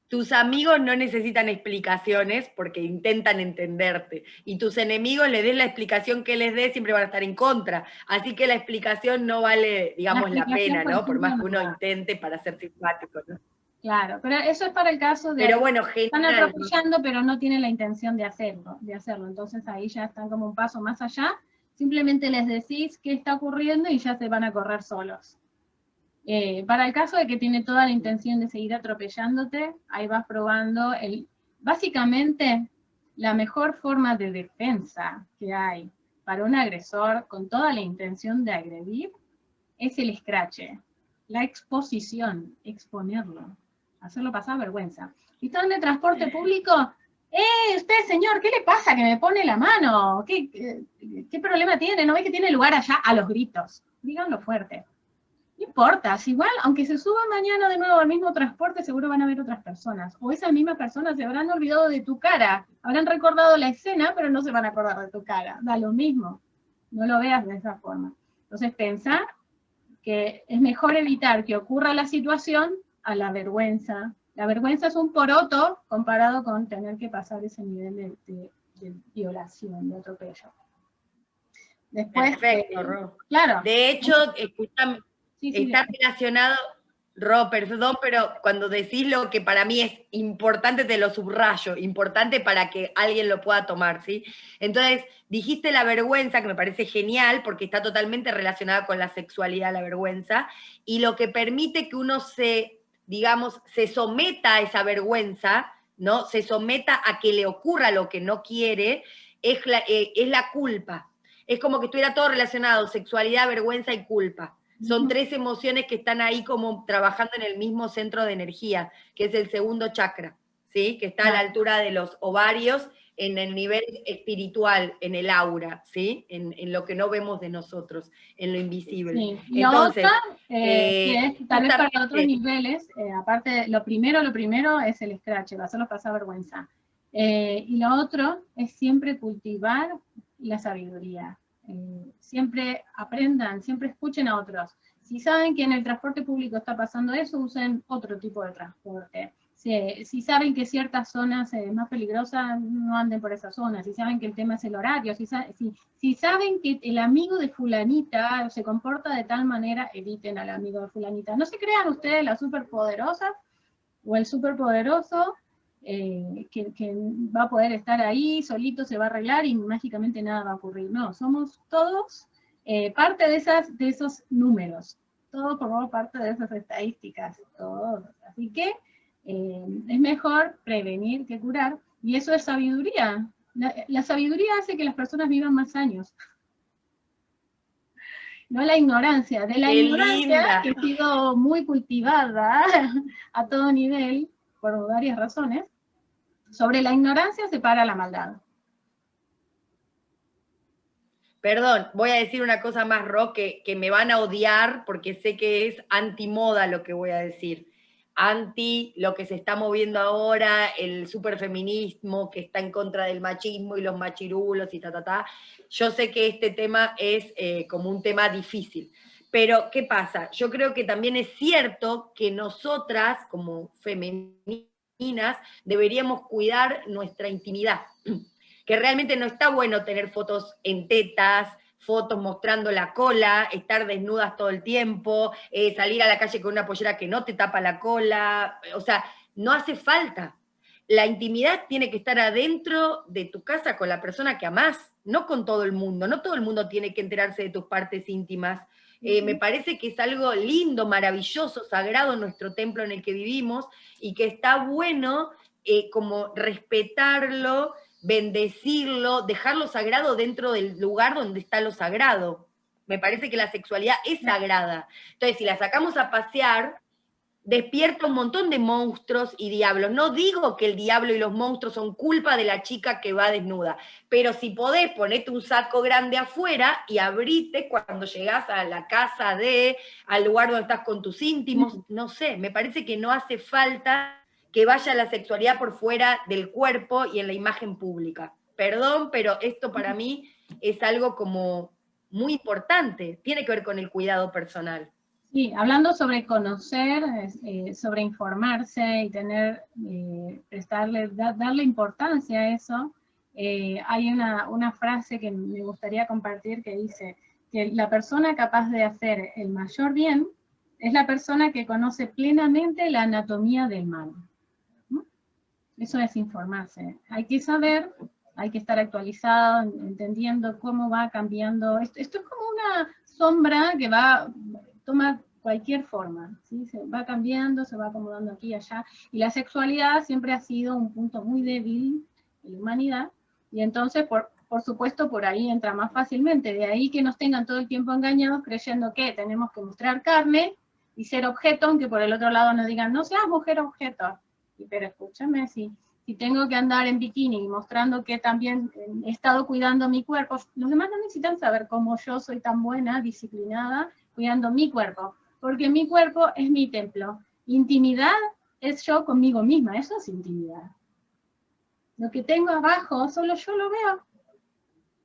tus amigos no necesitan explicaciones porque intentan entenderte, y tus enemigos, les des la explicación que les des, siempre van a estar en contra. Así que la explicación no vale, digamos, la pena, ¿no? Por más que uno intente para ser simpático, ¿no? Claro, pero eso es para el caso de... Pero bueno, genial. Están atropellando, pero no tienen la intención de hacerlo. Entonces ahí ya están como un paso más allá. Simplemente les decís qué está ocurriendo y ya se van a correr solos. Para el caso de que tiene toda la intención de seguir atropellándote, ahí vas probando básicamente la mejor forma de defensa que hay para un agresor con toda la intención de agredir es el escrache, la exposición, exponerlo, hacerlo pasar vergüenza. Y están de transporte público, usted señor, ¿qué le pasa que me pone la mano? ¿Qué problema tiene? ¿No ve que tiene lugar allá? A los gritos, díganlo fuerte. Y importa, si igual, aunque se suba mañana de nuevo al mismo transporte, seguro van a ver otras personas, o esas mismas personas se habrán olvidado de tu cara, habrán recordado la escena, pero no se van a acordar de tu cara, da lo mismo, no lo veas de esa forma. Entonces pensá que es mejor evitar que ocurra la situación a la vergüenza. La vergüenza es un poroto comparado con tener que pasar ese nivel de violación, de atropello. Después, perfecto, Ro. claro. De hecho, escúchame, Sí, sí, está relacionado, Ro, perdón, pero cuando decís lo que para mí es importante, te lo subrayo, importante para que alguien lo pueda tomar, ¿sí? Entonces, dijiste la vergüenza, que me parece genial, porque está totalmente relacionada con la sexualidad, la vergüenza, y lo que permite que uno se, digamos, se someta a esa vergüenza, ¿no? Se someta a que le ocurra lo que no quiere, es la culpa. Es como que estuviera todo relacionado, sexualidad, vergüenza y culpa. Son tres emociones que están ahí como trabajando en el mismo centro de energía, que es el segundo chakra, ¿sí? Que está a la altura de los ovarios, en el nivel espiritual, en el aura, ¿sí? En lo que no vemos de nosotros, en lo invisible. Sí. Y entonces, la otra, que es tal vez para otros niveles, aparte, lo primero es el scratch, el hacerlos pasar vergüenza. Y lo otro es siempre cultivar la sabiduría. Siempre aprendan, siempre escuchen a otros. Si saben que en el transporte público está pasando eso, usen otro tipo de transporte. Si saben que ciertas zonas más peligrosas, no anden por esas zonas. Si saben que el tema es el horario, si saben que el amigo de fulanita se comporta de tal manera, eviten al amigo de fulanita. No se crean ustedes la superpoderosa o el superpoderoso que va a poder estar ahí, solito se va a arreglar y mágicamente nada va a ocurrir. No, somos todos parte de esos números. Todos formamos parte de esas estadísticas. Todos. Así que es mejor prevenir que curar, y eso es sabiduría. La sabiduría hace que las personas vivan más años. No la ignorancia. De la ignorancia, que ha sido muy cultivada a todo nivel, por varias razones, sobre la ignorancia se para la maldad. Perdón, voy a decir una cosa más, Ro, que me van a odiar porque sé que es antimoda lo que voy a decir. Anti lo que se está moviendo ahora, el superfeminismo que está en contra del machismo y los machirulos y ta. Yo sé que este tema es como un tema difícil, pero ¿qué pasa? Yo creo que también es cierto que nosotras, como femeninas, deberíamos cuidar nuestra intimidad, que realmente no está bueno tener fotos en tetas, fotos mostrando la cola, estar desnudas todo el tiempo, salir a la calle con una pollera que no te tapa la cola, o sea, no hace falta. La intimidad tiene que estar adentro de tu casa con la persona que amás, no con todo el mundo. No todo el mundo tiene que enterarse de tus partes íntimas. Me parece que es algo lindo, maravilloso, sagrado en nuestro templo en el que vivimos y que está bueno como respetarlo, bendecirlo, dejarlo sagrado dentro del lugar donde está lo sagrado. Me parece que la sexualidad es sagrada. Entonces, si la sacamos a pasear, despierta un montón de monstruos y diablos. No digo que el diablo y los monstruos son culpa de la chica que va desnuda, pero si podés, ponete un saco grande afuera y abrite cuando llegás a la casa al lugar donde estás con tus íntimos, no sé, me parece que no hace falta que vaya la sexualidad por fuera del cuerpo y en la imagen pública. Perdón, pero esto para mí es algo como muy importante, tiene que ver con el cuidado personal. Sí, hablando sobre conocer, sobre informarse y darle importancia a eso, hay una frase que me gustaría compartir que dice que la persona capaz de hacer el mayor bien es la persona que conoce plenamente la anatomía del mal. Eso es informarse. Hay que saber, hay que estar actualizado, entendiendo cómo va cambiando. Esto es como una sombra que toma cualquier forma, ¿sí? Se va cambiando, se va acomodando aquí y allá. Y la sexualidad siempre ha sido un punto muy débil en la humanidad, y entonces, por supuesto, por ahí entra más fácilmente. De ahí que nos tengan todo el tiempo engañados creyendo que tenemos que mostrar carne y ser objeto, aunque por el otro lado nos digan, no seas mujer objeto. Pero escúchame, si tengo que andar en bikini mostrando que también he estado cuidando mi cuerpo, los demás no necesitan saber cómo yo soy tan buena, disciplinada, cuidando mi cuerpo. porque mi cuerpo es mi templo. Intimidad es yo conmigo misma, eso es intimidad. Lo que tengo abajo, solo yo lo veo.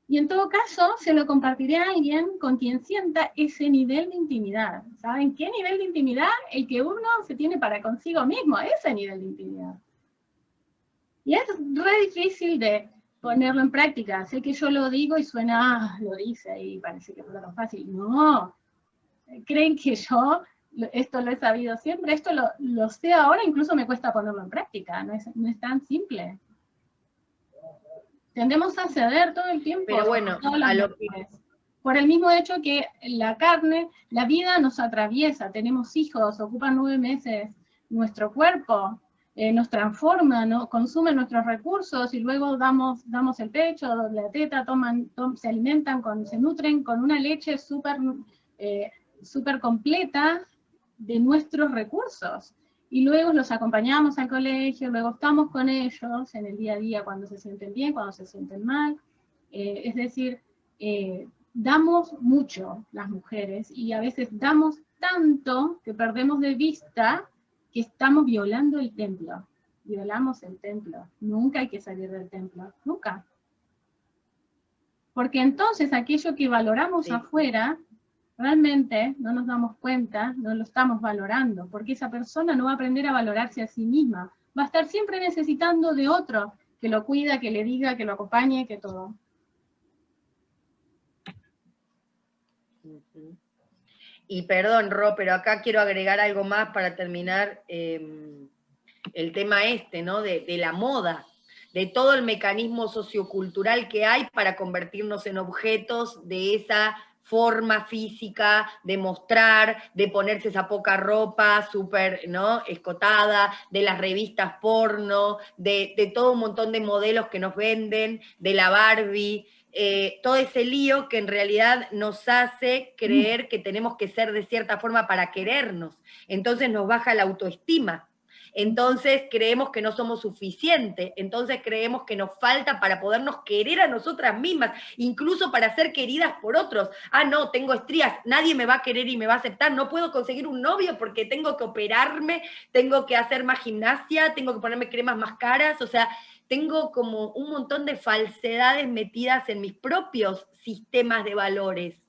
Y en todo caso, se lo compartiré a alguien con quien sienta ese nivel de intimidad. ¿Saben qué nivel de intimidad? El que uno se tiene para consigo mismo, ese nivel de intimidad. Y es re difícil de ponerlo en práctica. Sé que yo lo digo y suena, lo dice y parece que es tan fácil. No, creen que yo esto lo he sabido siempre, esto lo sé ahora, incluso me cuesta ponerlo en práctica, no es tan simple. Tendemos a ceder todo el tiempo, pero bueno, todas las mujeres, por el mismo hecho que la carne, la vida nos atraviesa, tenemos hijos, ocupan 9 meses nuestro cuerpo, nos transforma, ¿no? Consumen nuestros recursos y luego damos el pecho, la teta, se alimentan, se nutren con una leche súper completa de nuestros recursos. Y luego los acompañamos al colegio, luego estamos con ellos en el día a día cuando se sienten bien, cuando se sienten mal. Es decir, damos mucho las mujeres y a veces damos tanto que perdemos de vista que estamos violando el templo. Violamos el templo. Nunca hay que salir del templo. Nunca. Porque entonces aquello que valoramos afuera, realmente no nos damos cuenta, no lo estamos valorando, porque esa persona no va a aprender a valorarse a sí misma. Va a estar siempre necesitando de otro, que lo cuida, que le diga, que lo acompañe, que todo. Y perdón, Ro, pero acá quiero agregar algo más para terminar el tema ¿no? De la moda, de todo el mecanismo sociocultural que hay para convertirnos en objetos de esa forma física, de mostrar, de ponerse esa poca ropa súper, ¿no? Escotada, de las revistas porno, de todo un montón de modelos que nos venden, de la Barbie, todo ese lío que en realidad nos hace creer que tenemos que ser de cierta forma para querernos. Entonces nos baja la autoestima. Entonces creemos que no somos suficientes, entonces creemos que nos falta para podernos querer a nosotras mismas, incluso para ser queridas por otros. Ah, no, tengo estrías, nadie me va a querer y me va a aceptar, no puedo conseguir un novio porque tengo que operarme, tengo que hacer más gimnasia, tengo que ponerme cremas más caras, o sea, tengo como un montón de falsedades metidas en mis propios sistemas de valores.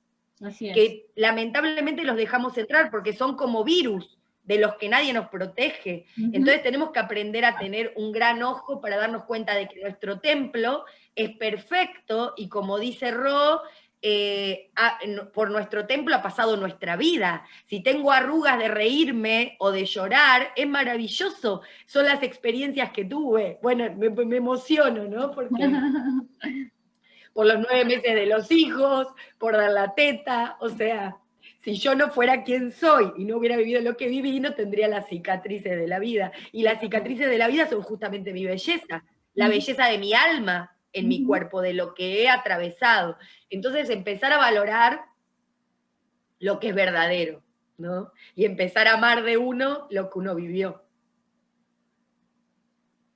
Así es. Que lamentablemente los dejamos entrar porque son como virus de los que nadie nos protege. Entonces tenemos que aprender a tener un gran ojo para darnos cuenta de que nuestro templo es perfecto y como dice Ro, por nuestro templo ha pasado nuestra vida. Si tengo arrugas de reírme o de llorar, es maravilloso. Son las experiencias que tuve. Bueno, me emociono, ¿no? Porque por los 9 meses de los hijos, por dar la teta, o sea, si yo no fuera quien soy y no hubiera vivido lo que viví, no tendría las cicatrices de la vida. Y las cicatrices de la vida son justamente mi belleza, la belleza de mi alma en mi cuerpo, de lo que he atravesado. Entonces, empezar a valorar lo que es verdadero, ¿no? Y empezar a amar de uno lo que uno vivió.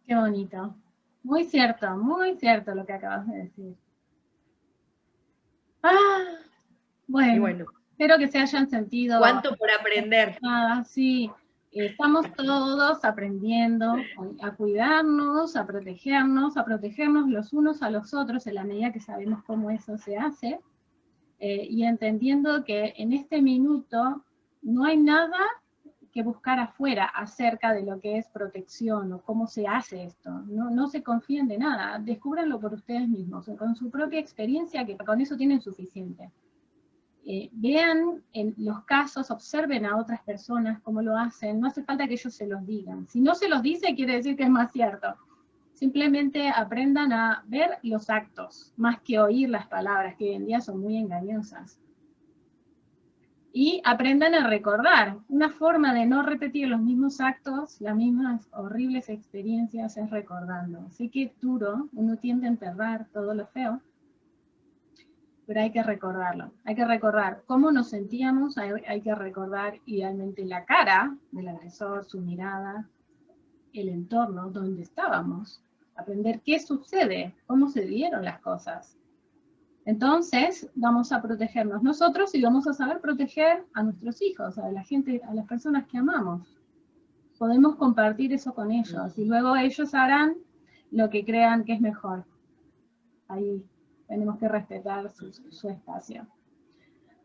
Qué bonito. Muy cierto lo que acabas de decir. Ah, bueno. Espero que se hayan sentido. ¿Cuánto por aprender? Sí, estamos todos aprendiendo a cuidarnos, a protegernos los unos a los otros en la medida que sabemos cómo eso se hace, y entendiendo que en este minuto no hay nada que buscar afuera acerca de lo que es protección o cómo se hace esto. No se confíen de nada, descúbranlo por ustedes mismos, con su propia experiencia, que con eso tienen suficiente. Vean en los casos, observen a otras personas cómo lo hacen, no hace falta que ellos se los digan. Si no se los dice, quiere decir que es más cierto. Simplemente aprendan a ver los actos, más que oír las palabras, que hoy en día son muy engañosas. Y aprendan a recordar. Una forma de no repetir los mismos actos, las mismas horribles experiencias, es recordando. Sé que es duro, uno tiende a enterrar todo lo feo, pero hay que recordarlo. Hay que recordar cómo nos sentíamos, hay que recordar idealmente la cara del agresor, su mirada, el entorno donde estábamos. Aprender qué sucede, cómo se dieron las cosas. Entonces, vamos a protegernos nosotros y vamos a saber proteger a nuestros hijos, a la gente, a las personas que amamos. Podemos compartir eso con ellos, y luego ellos harán lo que crean que es mejor. Ahí tenemos que respetar su espacio.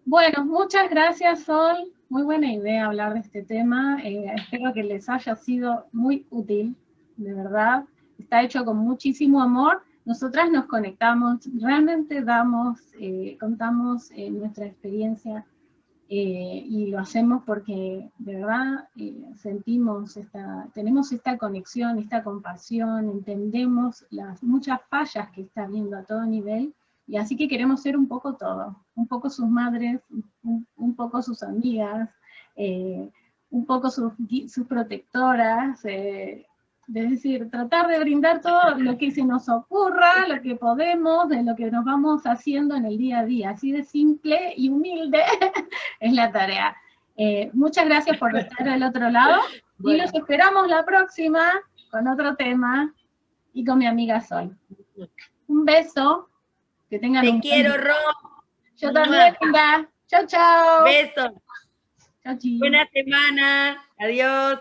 Bueno, muchas gracias, Sol. Muy buena idea hablar de este tema. Espero que les haya sido muy útil, de verdad. Está hecho con muchísimo amor. Nosotras nos conectamos, realmente contamos nuestra experiencia y lo hacemos porque de verdad tenemos esta conexión, esta compasión, entendemos las muchas fallas que está habiendo a todo nivel, y así que queremos ser un poco todo, un poco sus madres, un poco sus amigas, un poco sus protectoras, es decir, tratar de brindar todo lo que se nos ocurra, lo que podemos, de lo que nos vamos haciendo en el día a día. Así de simple y humilde es la tarea. Muchas gracias por estar del otro lado, y los esperamos la próxima con otro tema y con mi amiga Sol. Un beso, que tengan un buen día. Te quiero, Ro. Yo también, linda. Chau, chau. Besos. Chau, chi. Buena semana. Adiós.